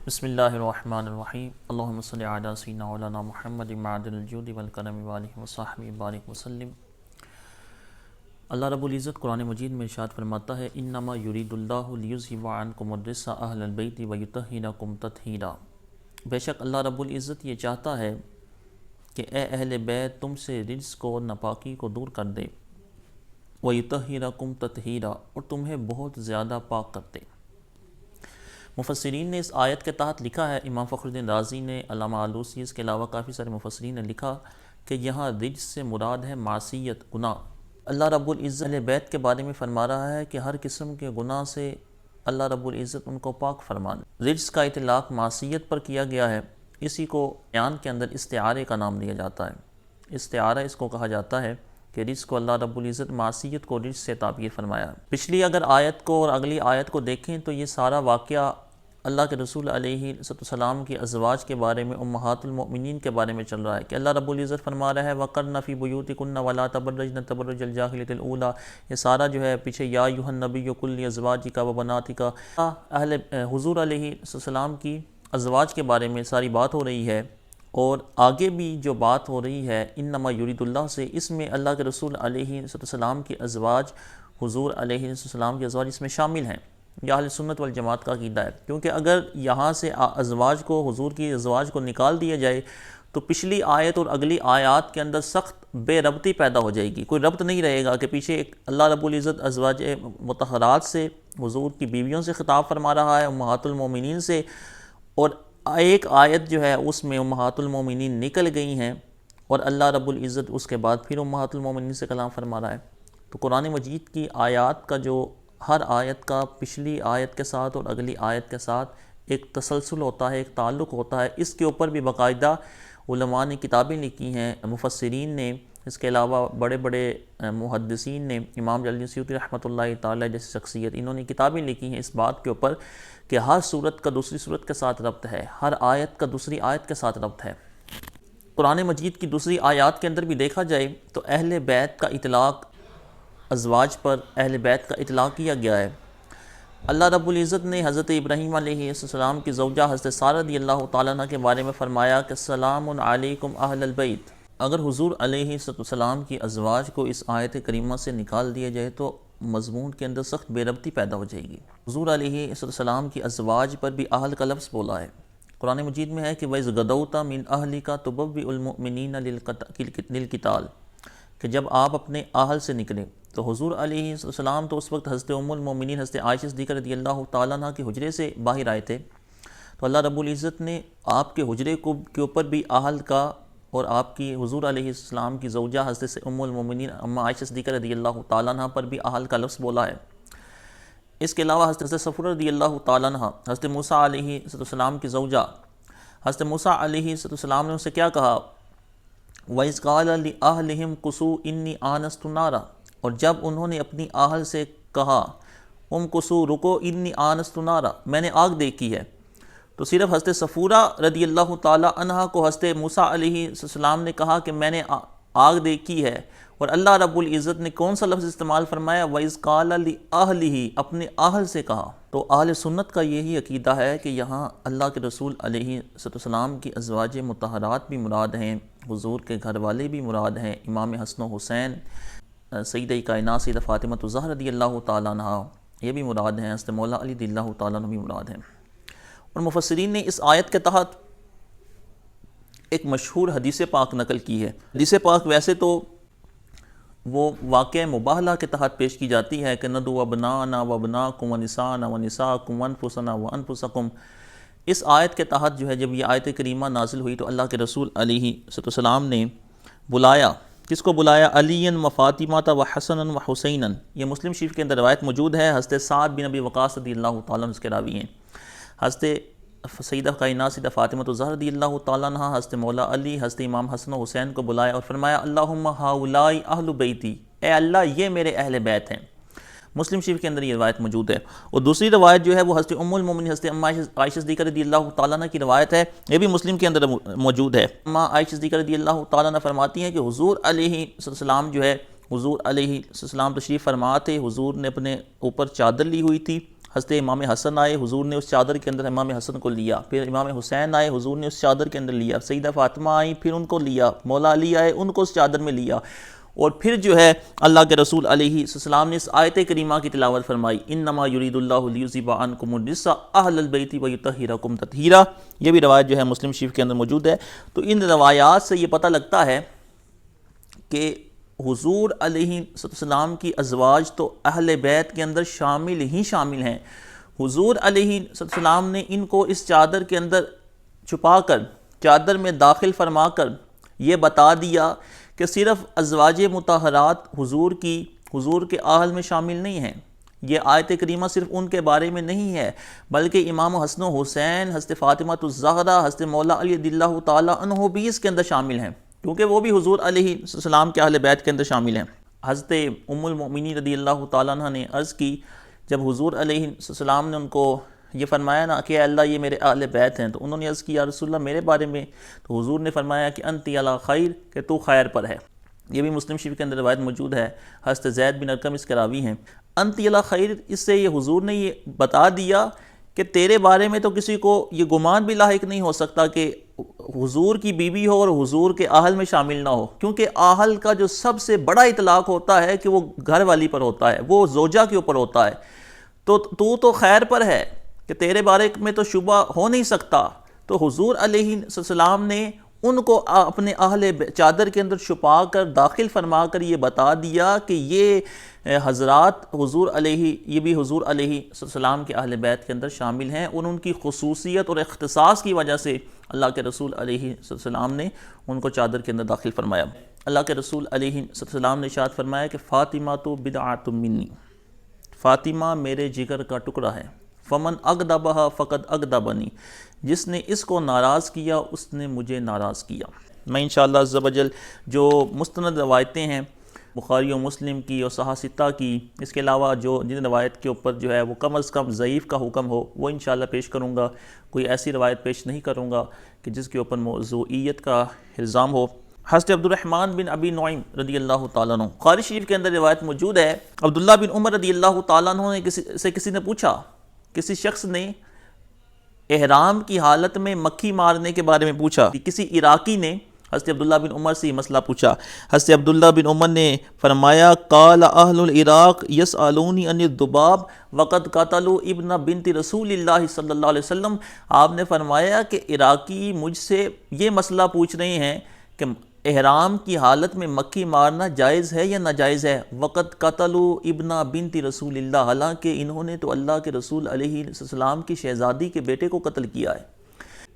بسم اللہ الرحمن الرحیم اللہم صلی علی سیدنا مولانا محمد معدن الجود والکرم والہ وصحبہ بارک وسلم۔ اللہ رب العزت قرآن مجید میں ارشاد فرماتا ہے انما یرید اللہ لیذھب عنکم الرجس اہل البیت ویطہرکم تطہیرا۔ بے شک اللہ رب العزت یہ چاہتا ہے کہ اے اہل بیت تم سے رجس کو ناپاکی کو دور کر دے، ویطہرکم تطہیرا، اور تمہیں بہت زیادہ پاک کر دے۔ مفسرین نے اس آیت کے تحت لکھا ہے، امام فخر الدین رازی نے، علامہ آلوسی، اس کے علاوہ کافی سارے مفسرین نے لکھا کہ یہاں رجس سے مراد ہے معصیت، گناہ۔ اللہ رب العزت اہل بیت کے بارے میں فرما رہا ہے کہ ہر قسم کے گناہ سے اللہ رب العزت ان کو پاک فرما دے۔ رجس کا اطلاق معصیت پر کیا گیا ہے، اسی کو بیان کے اندر استعارے کا نام دیا جاتا ہے۔ استعارہ اس کو کہا جاتا ہے کہ رجس کو اللہ رب العزت معصیت کو رجس سے تعبیر فرمایا۔ پچھلی اگر آیت کو اور اگلی آیت کو دیکھیں تو یہ سارا واقعہ اللہ کے رسول علیہ السلام کی ازواج کے بارے میں، امہات المؤمنین کے بارے میں چل رہا ہے کہ اللہ رب العزت فرما رہا ہے وَقَرْنَ فِي بُيُوتِكُنَّ وَلَا تَبَرَّجْنَ تَبَرُّجَ الْجَاهِلِيَّةِ الْأُولَىٰ، یہ سارا جو ہے پیچھے یا ایھا النبی قُل لِأَزْوَاجِكَ وَبَنَاتِكَ، اہل حضور علیہ السلام کی ازواج کے بارے میں ساری بات ہو رہی ہے، اور آگے بھی جو بات ہو رہی ہے انما یرید اللہ سے، اس میں اللہ کے رسول علیہ السلام کی ازواج، حضور علیہ السلام کی ازواج اس میں شامل ہیں۔ یہ اہل سنت والجماعت کا عقیدہ ہے، کیونکہ اگر یہاں سے ازواج کو، حضور کی ازواج کو نکال دیا جائے تو پچھلی آیت اور اگلی آیات کے اندر سخت بے ربطی پیدا ہو جائے گی، کوئی ربط نہیں رہے گا کہ پیچھے ایک اللہ رب العزت ازواج مطہرات سے، حضور کی بیویوں سے خطاب فرما رہا ہے، امہات المومنین سے، اور ایک آیت جو ہے اس میں امہات المومنین نکل گئی ہیں، اور اللہ رب العزت اس کے بعد پھر امہات المومنین سے کلام فرما رہا ہے۔ تو قرآن مجید کی آیات کا جو ہر آیت کا پچھلی آیت کے ساتھ اور اگلی آیت کے ساتھ ایک تسلسل ہوتا ہے، ایک تعلق ہوتا ہے، اس کے اوپر بھی باقاعدہ علماء نے کتابیں لکھی ہیں، مفسرین نے، اس کے علاوہ بڑے بڑے محدثین نے، امام جلال سیوطی رحمۃ اللہ تعالی جیسی شخصیت، انہوں نے کتابیں لکھی ہیں اس بات کے اوپر کہ ہر صورت کا دوسری صورت کے ساتھ ربط ہے، ہر آیت کا دوسری آیت کے ساتھ ربط ہے۔ قرآن مجید کی دوسری آیات کے اندر بھی دیکھا جائے تو اہل بیت کا اطلاق، ازواج پر اہل بیت کا اطلاق کیا گیا ہے۔ اللہ رب العزت نے حضرت ابراہیم علیہ السلام کی زوجہ حضرت سارہ رضی اللہ تعالیٰ عنہ کے بارے میں فرمایا کہ سلام علیکم اہل البیت۔ اگر حضور علیہ السلام کی ازواج کو اس آیت کریمہ سے نکال دیا جائے تو مضمون کے اندر سخت بے ربطی پیدا ہو جائے گی۔ حضور علیہ السلام کی ازواج پر بھی اہل کا لفظ بولا ہے۔ قرآن مجید میں ہے کہ وَإِذْ غَدَوْتَ مِنْ أَهْلِكَ تُبَوِّئُ الْمُؤْمِنِينَ لِلْقِتَالِ، کہ جب آپ اپنے اہل سے نکلیں، تو حضور علیہ السلام تو اس وقت حضرت ام المومنین حضرت عائشہ صدیقہ رضی اللہ تعالیٰ عنہ کے حجرے سے باہر آئے تھے، تو اللہ رب العزت نے آپ کے حجرے کے اوپر بھی اہل کا، اور آپ کی حضور علیہ السلام کی زوجہ حضرت ام المومنین اما عائشہ صدیقہ رضی اللہ تعالیٰ عنہ پر بھی اہل کا لفظ بولا ہے۔ اس کے علاوہ حضرت صفورہ رضی اللہ تعالیٰ عنہ، حضرت موسیٰ علیہ السلام کی زوجہ، حضرت موسیٰ علیہ السلام نے اسے کیا کہا وَإِذْ قَالَ لِأَهْلِهِمْ قُصُوا إِنِّي آنَسْتُ نَارًا، اور جب انہوں نے اپنی اہل سے کہا قصوا، رکو، انی آنست نارا، میں نے آگ دیکھی ہے، تو صرف حضرت صفورہ رضی اللہ تعالی عنہ کو حضرت موسیٰ علیہ السلام نے کہا کہ میں نے آگ دیکھی ہے، اور اللہ رب العزت نے کون سا لفظ استعمال فرمایا وَإِذْ قَالَ لِأَهْلِهِ، اپنے اہل سے کہا۔ تو اہل سنت کا یہی عقیدہ ہے کہ یہاں اللہ کے رسول علیہ السلام کی ازواج مطہرات بھی مراد ہیں، حضور کے گھر والے بھی مراد ہیں، امام حسن و حسین، سیدہ کائنات سیدہ فاطمہ الزہرا رضی اللہ تعالیٰ عنہ یہ بھی مراد ہیں، حضرت مولا علی رضی اللہ تعالیٰ عنہ بھی مراد ہیں۔ اور مفسرین نے اس آیت کے تحت ایک مشہور حدیث پاک نقل کی ہے۔ حدیث پاک ویسے تو وہ واقعہ مباہلہ کے تحت پیش کی جاتی ہے کہ ندعو ابناءنا وابناءکم ونساءنا ونساءکم وانفسنا وانفسکم۔ اس آیت کے تحت جو ہے جب یہ آیت کریمہ نازل ہوئی تو اللہ کے رسول علیہ السلام نے بلایا، کس کو بلایا؟ علی و فاطمہ و حسن و حسین۔ یہ مسلم شریف کے اندر روایت موجود ہے، حضرت سعد بن ابی وقاص رضی اللہ تعالیٰ عنہ اس کے راوی ہیں۔ حضرت سیدہ کائنات سیدہ فاطمہ الزہرا رضی اللہ تعالیٰ عنہ، حضرت مولا علی، حضرت امام حسن و حسین کو بلایا اور فرمایا اللہم ہؤلاء اہل بیتی، اے اللہ یہ میرے اہل بیت ہیں۔ مسلم شریف کے اندر یہ روایت موجود ہے۔ اور دوسری روایت جو ہے وہ حضرت ام المومنین حضرت اما عائشہ صدیقہ رضی اللہ تعالیٰ عنہ کی روایت ہے، یہ بھی مسلم کے اندر موجود ہے۔ اما عائشہ صدیقہ رضی اللہ تعالیٰ عنہ فرماتی ہیں کہ حضور علیہ السلام جو ہے، حضور علیہ السلام تشریف فرما تھے، حضور نے اپنے اوپر چادر لی ہوئی تھی، حضرت امام حسن آئے، حضور نے اس چادر کے اندر امام حسن کو لیا، پھر امام حسین آئے، حضور نے اس چادر کے اندر لیا، سیدہ فاطمہ آئیں، پھر ان کو لیا، مولا علی آئے، ان کو اس چادر میں لیا، اور پھر جو ہے اللہ کے رسول علیہ السلام نے اس آیت کریمہ کی تلاوت فرمائی، انما یرید اللہ لیذھب عنکم الرجس اہل البیت ویطہرکم تطہیرا۔ یہ بھی روایت جو ہے مسلم شریف کے اندر موجود ہے۔ تو ان روایات سے یہ پتہ لگتا ہے کہ حضور علیہ السلام کی ازواج تو اہل بیت کے اندر شامل ہی شامل ہیں۔ حضور علیہ السلام نے ان کو اس چادر کے اندر چھپا کر، چادر میں داخل فرما کر یہ بتا دیا کہ صرف ازواج مطہرات حضور کے اہل میں شامل نہیں ہیں۔ یہ آیت کریمہ صرف ان کے بارے میں نہیں ہے، بلکہ امام حسن و حسین، حضرت فاطمہ الزہرا، حضرت مولا علی رضی اللہ تعالیٰ عنہ بھی اس کے اندر شامل ہیں، کیونکہ وہ بھی حضور علیہ السلام کے اہل بیت کے اندر شامل ہیں۔ حضرت ام المؤمنین رضی اللہ تعالیٰ عنہ نے عرض کی، جب حضور علیہ السلام نے ان کو یہ فرمایا نا کہ اے اللہ یہ میرے اہل بیت ہیں، تو انہوں نے عرض کی یا رسول اللہ میرے بارے میں، تو حضور نے فرمایا کہ انتی علی خیر، کہ تو خیر پر ہے۔ یہ بھی مسلم شریف کے اندر روایت موجود ہے، حضرت زید بن ارقم اس کے راوی ہیں۔ انتی علی خیر، اس سے یہ حضور نے یہ بتا دیا کہ تیرے بارے میں تو کسی کو یہ گمان بھی لاحق نہیں ہو سکتا کہ حضور کی بیوی ہو اور حضور کے اہل میں شامل نہ ہو، کیونکہ اہل کا جو سب سے بڑا اطلاق ہوتا ہے کہ وہ گھر والی پر ہوتا ہے، وہ زوجہ کے اوپر ہوتا ہے۔ تو خیر پر ہے کہ تیرے بارے میں تو شبہ ہو نہیں سکتا۔ تو حضور علیہ السلام نے ان کو اپنے اہل چادر کے اندر چھپا کر، داخل فرما کر یہ بتا دیا کہ یہ حضرات یہ بھی حضور علیہ السلام کے اہل بیت کے اندر شامل ہیں، اور ان کی خصوصیت اور اختصاص کی وجہ سے اللہ کے رسول علیہ السلام نے ان کو چادر کے اندر داخل فرمایا۔ اللہ کے رسول علیہ السلام نے ارشاد فرمایا کہ فاطمہ تو بدعۃ منی، فاطمہ میرے جگر کا ٹکڑا ہے، فمن اغضبھا فقد اغضبنی، جس نے اس کو ناراض کیا اس نے مجھے ناراض کیا۔ میں انشاءاللہ عز و جل جو مستند روایتیں ہیں بخاری و مسلم کی اور صحاح ستہ کی، اس کے علاوہ جن روایت کے اوپر جو ہے وہ کم از کم ضعیف کا حکم ہو، وہ انشاءاللہ پیش کروں گا۔ کوئی ایسی روایت پیش نہیں کروں گا کہ جس کے اوپر موضوعیت کا الزام ہو۔ حضرت عبد الرحمن بن ابی نعیم رضی اللہ تعالیٰ عنہ، بخاری شریف کے اندر روایت موجود ہے، عبداللہ بن عمر رضی اللہ تعالیٰ عنہ نے کسی نے پوچھا، کسی شخص نے احرام کی حالت میں مکھی مارنے کے بارے میں پوچھا، کسی عراقی نے حضرت عبداللہ بن عمر سے یہ مسئلہ پوچھا۔ حضرت عبداللہ بن عمر نے فرمایا قال اہل العراق یسألونی عن الذباب وقد قتلوا ابن بنت رسول اللہ صلی اللہ علیہ وسلم۔ آپ نے فرمایا کہ عراقی مجھ سے یہ مسئلہ پوچھ رہے ہیں کہ احرام کی حالت میں مکھی مارنا جائز ہے یا ناجائز ہے، وقت قتلوا ابن بنت رسول اللہ، حالانکہ انہوں نے تو اللہ کے رسول علیہ السلام کی شہزادی کے بیٹے کو قتل کیا ہے۔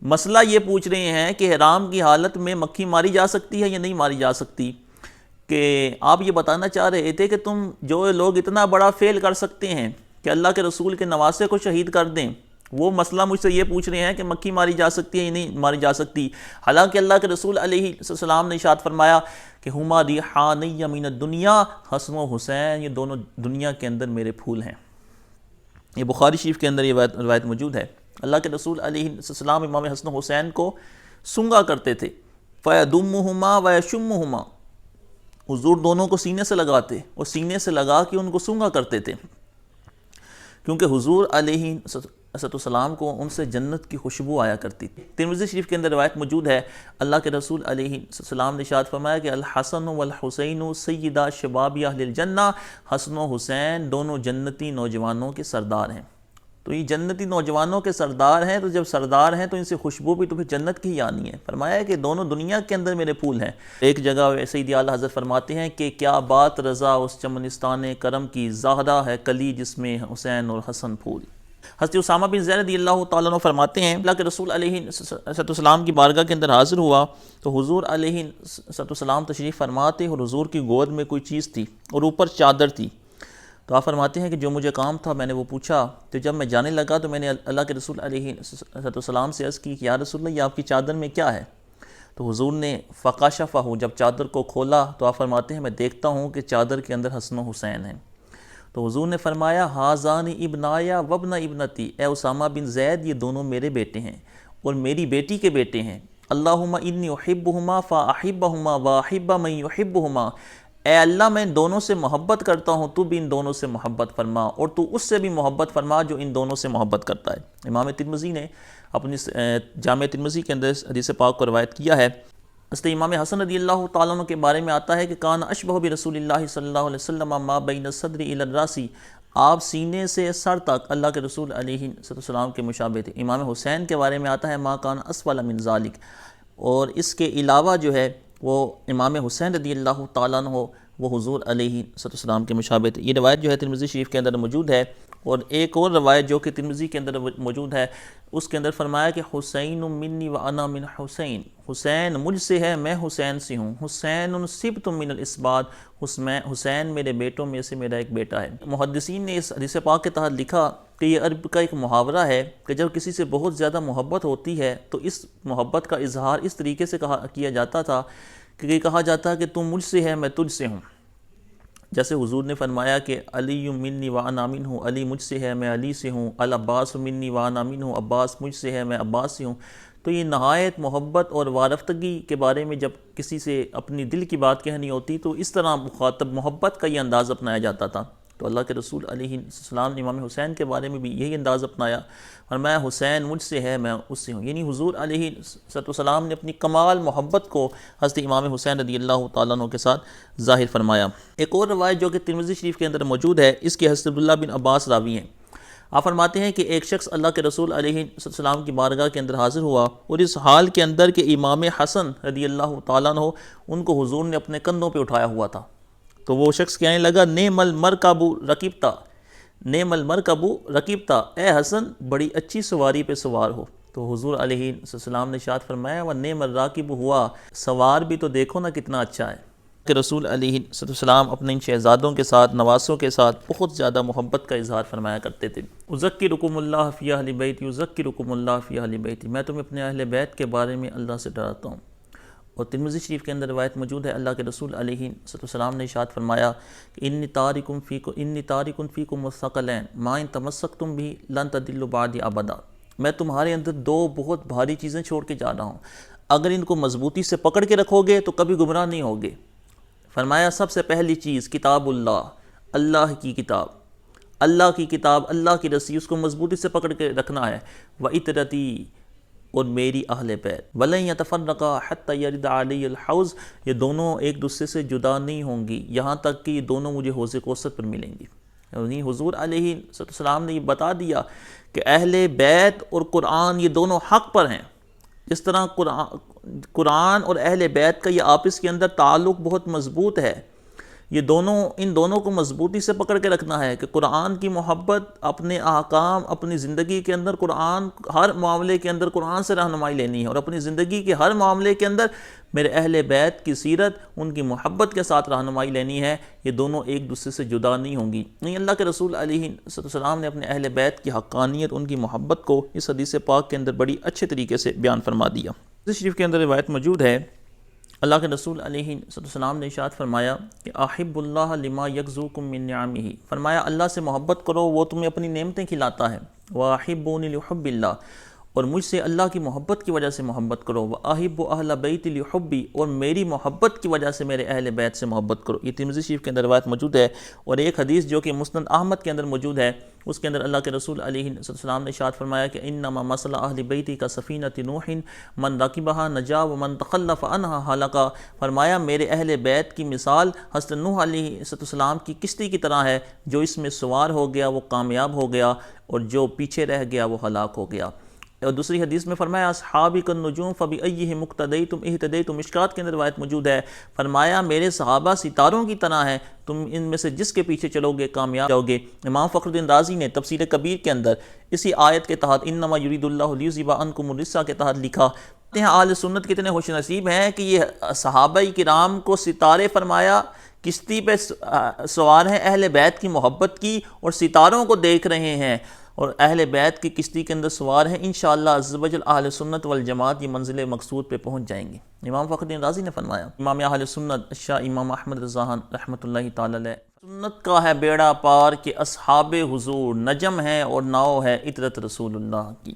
مسئلہ یہ پوچھ رہے ہیں کہ احرام کی حالت میں مکھی ماری جا سکتی ہے یا نہیں ماری جا سکتی، کہ آپ یہ بتانا چاہ رہے تھے کہ تم جو لوگ اتنا بڑا فعل کر سکتے ہیں کہ اللہ کے رسول کے نواسے کو شہید کر دیں، وہ مسئلہ مجھ سے یہ پوچھ رہے ہیں کہ مکھی ماری جا سکتی ہے یا نہیں ماری جا سکتی، حالانکہ اللہ کے رسول علیہ السلام نے ارشاد فرمایا کہ ہما ریحانی من الدنیا، حسن و حسین یہ دونوں دنیا کے اندر میرے پھول ہیں۔ یہ بخاری شریف کے اندر یہ روایت موجود ہے۔ اللہ کے رسول علیہ السلام امام حسن و حسین کو سونگا کرتے تھے، فَيَدُمُّهُمَا وَيَشُمُّهُمَا، حضور دونوں کو سینے سے لگاتے اور سینے سے لگا کے ان کو سونگا کرتے تھے، کیونکہ حضور علیہ السلام کو ان سے جنت کی خوشبو آیا کرتی تھی۔ ترمذی شریف کے اندر روایت موجود ہے، اللہ کے رسول علیہ السلام نے ارشاد فرمایا کہ الحسن والحسین سیدہ شباب اہل الجنہ، حسن و حسین دونوں جنتی نوجوانوں کے سردار ہیں۔ تو یہ جنتی نوجوانوں کے سردار ہیں، تو جب سردار ہیں تو ان سے خوشبو بھی تو پھر جنت کی ہی آنی ہے۔ فرمایا کہ دونوں دنیا کے اندر میرے پھول ہیں۔ ایک جگہ سیدی اعلیٰ حضرت فرماتے ہیں کہ کیا بات رضا اس چمنستان کرم کی، زاہدہ ہے کلی جس میں حسین اور حسن پھول۔ حضرت اسامہ بن زید رضی اللہ تعالیٰ عنہ فرماتے ہیں اللہ کے رسول علیہ السلام کی بارگاہ کے اندر حاضر ہوا تو حضور علیہ السلام تشریف فرماتے اور حضور کی گود میں کوئی چیز تھی اور اوپر چادر تھی، تو آپ فرماتے ہیں کہ جو مجھے کام تھا میں نے وہ پوچھا، تو جب میں جانے لگا تو میں نے اللہ کے رسول علیہ السلام سے عرض کی کہ یا رسول اللہ یہ آپ کی چادر میں کیا ہے؟ تو حضور نے فکشفہ، جب چادر کو کھولا تو آپ فرماتے ہیں میں دیکھتا ہوں کہ چادر کے اندر حسن و حسین ہیں۔ تو حضور نے فرمایا ہازان ابنایا وابن ابنتی، اے اسامہ بن زید یہ دونوں میرے بیٹے ہیں اور میری بیٹی کے بیٹے ہیں۔ اللہم انی احبہما فاحبہما واحب من یحبہما، اے اللہ میں ان دونوں سے محبت کرتا ہوں، تو بھی ان دونوں سے محبت فرما، اور تو اس سے بھی محبت فرما جو ان دونوں سے محبت کرتا ہے۔ امام ترمذی نے اپنی جامع ترمذی کے اندر حدیث پاک کو روایت کیا ہے۔ حضرت امام حسن رضی اللہ تعالیٰ عنہ کے بارے میں آتا ہے کہ کان اشبہ برسول اللہ صلی اللہ علیہ وسلم ما بین الصدر الی الراس، آپ سینے سے سر تک اللہ کے رسول علیہ السلام کے مشابہ تھے۔ امام حسین کے بارے میں آتا ہے ما کان اسفل من ذالک، اور اس کے علاوہ جو ہے وہ امام حسین رضی اللہ تعالیٰ عنہ وہ حضور علیہ السلام کے مشابہ تھے۔ یہ روایت جو ہے ترمذی شریف کے اندر موجود ہے، اور ایک اور روایت جو کہ ترمذی کے اندر موجود ہے اس کے اندر فرمایا کہ حسین منی وانا من حسین، حسین مجھ سے ہے میں حسین سے ہوں، حسین صبت من الاسباط، حسین میرے بیٹوں میں سے میرا ایک بیٹا ہے۔ محدثین نے اس حدیث پاک کے تحت لکھا کہ یہ عرب کا ایک محاورہ ہے کہ جب کسی سے بہت زیادہ محبت ہوتی ہے تو اس محبت کا اظہار اس طریقے سے کیا جاتا تھا کہ یہ کہا جاتا ہے کہ تم مجھ سے ہے میں تجھ سے ہوں۔ جیسے حضور نے فرمایا کہ علی منی وانا منہ، علی مجھ سے ہے میں علی سے ہوں، العباس منی وانا منہ، عباس مجھ سے ہے میں عباس سے ہوں۔ تو یہ نہایت محبت اور وارفتگی کے بارے میں جب کسی سے اپنی دل کی بات کہنی ہوتی تو اس طرح مخاطب محبت کا یہ انداز اپنایا جاتا تھا۔ تو اللہ کے رسول علیہ السلام نے امام حسین کے بارے میں بھی یہی انداز اپنایا، اور میں حسین مجھ سے ہے میں اس سے ہوں، یعنی حضور علیہ السلام نے اپنی کمال محبت کو حضرت امام حسین رضی اللہ تعالیٰ عنہ کے ساتھ ظاہر فرمایا۔ ایک اور روایت جو کہ ترمذی شریف کے اندر موجود ہے، اس کے حضرت عبداللہ بن عباس راوی ہیں۔ آپ فرماتے ہیں کہ ایک شخص اللہ کے رسول علیہ السلام کی بارگاہ کے اندر حاضر ہوا، اور اس حال کے اندر کہ امام حسن رضی اللہ تعالیٰ عنہ ان کو حضور نے اپنے کندھوں پہ اٹھایا ہوا تھا۔ تو وہ شخص کہنے لگا نعم المرکب رکبتا، نعم المرکب رکبتا، اے حسن بڑی اچھی سواری پہ سوار ہو۔ تو حضور علیہ السلام نے ارشاد فرمایا وَنِعْمَ الراکب ہوا، سوار بھی تو دیکھو نا کتنا اچھا ہے۔ کہ رسول علیہ السلام اپنے ان شہزادوں کے ساتھ، نواسوں کے ساتھ بہت زیادہ محبت کا اظہار فرمایا کرتے تھے۔ اذکرکم اللہ فی اہل بیتی، اذکرکم اللہ فی اہل بیتی، میں تمہیں اپنے اہل بیت کے بارے میں اللہ سے ڈراتا ہوں۔ اور ترمذی شریف کے اندر روایت موجود ہے، اللہ کے رسول علیہ السلام نے ارشاد فرمایا کہ انی تارکم فیکم الثقلین ما ان تمسکتم بھی لن تضلوا بعدی ابدا، میں تمہارے اندر دو بہت بھاری چیزیں چھوڑ کے جا رہا ہوں، اگر ان کو مضبوطی سے پکڑ کے رکھو گے تو کبھی گمراہ نہیں ہوگے۔ فرمایا سب سے پہلی چیز کتاب اللہ، اللہ کی کتاب، اللہ کی کتاب، اللہ کی رسی، اس کو مضبوطی سے پکڑ کے رکھنا ہے۔ وَإِتْرَتِي، اور میری اہل بیت، وَلَن يَتَفَرَّقَا حَتَّى يَرِدَ عَلَيَّ الْحَوْض، یہ دونوں ایک دوسرے سے جدا نہیں ہوں گی یہاں تک کہ یہ دونوں مجھے حوض کوثر پر ملیں گی۔ یعنی حضور علیہ السلام نے یہ بتا دیا کہ اہل بیت اور قرآن یہ دونوں حق پر ہیں۔ جس طرح قرآن اور اہل بیت کا یہ آپس کے اندر تعلق بہت مضبوط ہے، یہ دونوں ان دونوں کو مضبوطی سے پکڑ کے رکھنا ہے کہ قرآن کی محبت، اپنے احکام، اپنی زندگی کے اندر قرآن، ہر معاملے کے اندر قرآن سے رہنمائی لینی ہے، اور اپنی زندگی کے ہر معاملے کے اندر میرے اہل بیت کی سیرت، ان کی محبت کے ساتھ رہنمائی لینی ہے۔ یہ دونوں ایک دوسرے سے جدا نہیں ہوں گی۔ نہیں، اللہ کے رسول علیہ السلام نے اپنے اہل بیت کی حقانیت، ان کی محبت کو اس حدیث پاک کے اندر بڑی اچھے طریقے سے بیان فرما دیا۔ حدیث شریف کے اندر روایت موجود ہے، اللہ کے رسول علیہ السلام نے ارشاد فرمایا کہ احب اللہ لما یغزوکم من نعمہ، فرمایا اللہ سے محبت کرو، وہ تمہیں اپنی نعمتیں کھلاتا ہے۔ واحبونی لحب اللہ، اور مجھ سے اللہ کی محبت کی وجہ سے محبت کرو۔ واحب اہل بیت لحبی، اور میری محبت کی وجہ سے میرے اہل بیت سے محبت کرو۔ یہ ترمذی شریف کے اندر روایت موجود ہے، اور ایک حدیث جو کہ مسند احمد کے اندر موجود ہے، اس کے اندر اللہ کے رسول علیہ السلام نے ارشاد فرمایا کہ انما مثل اہل بیتی کا سفینۃ نوح من رکبها نجا ومن تخلف عنها ہلک، فرمایا میرے اہل بیت کی مثال حضرت نوح علیہ السلام کی کشتی کی طرح ہے، جو اس میں سوار ہو گیا وہ کامیاب ہو گیا، اور جو پیچھے رہ گیا وہ ہلاک ہو گیا۔ اور دوسری حدیث میں فرمایا اصحابی کالنجوم فبأیہم اقتدیتم اہتدیتم، مشکات کے اندر روایت موجود ہے، فرمایا میرے صحابہ ستاروں کی طرح ہیں، تم ان میں سے جس کے پیچھے چلو گے کامیاب جاؤ گے۔ امام فخر الدین رازی نے تفسیر کبیر کے اندر اسی آیت کے تحت انما یرید اللہ لیذھب عنکم الرجس کے تحت لکھا، اہل سنت کتنے خوش نصیب ہیں کہ یہ صحابہ کرام کو ستارے فرمایا، کشتی پہ سوار ہیں اہل بیت کی محبت کی، اور ستاروں کو دیکھ رہے ہیں، اور اہل بیت کی کشتی کے اندر سوار ہیں۔ انشاءاللہ عز و جل اہل سنت والجماعت یہ منزل مقصود پہ پہنچ جائیں گے۔ امام فخر الدین رازی نے فرمایا، امام اہل سنت شاہ امام احمد رضا خان رحمۃ اللہ تعالی علیہ، سنت کا ہے بیڑا پار کہ اصحاب حضور نجم ہے اور ناؤ ہے اطرت رسول اللہ کی۔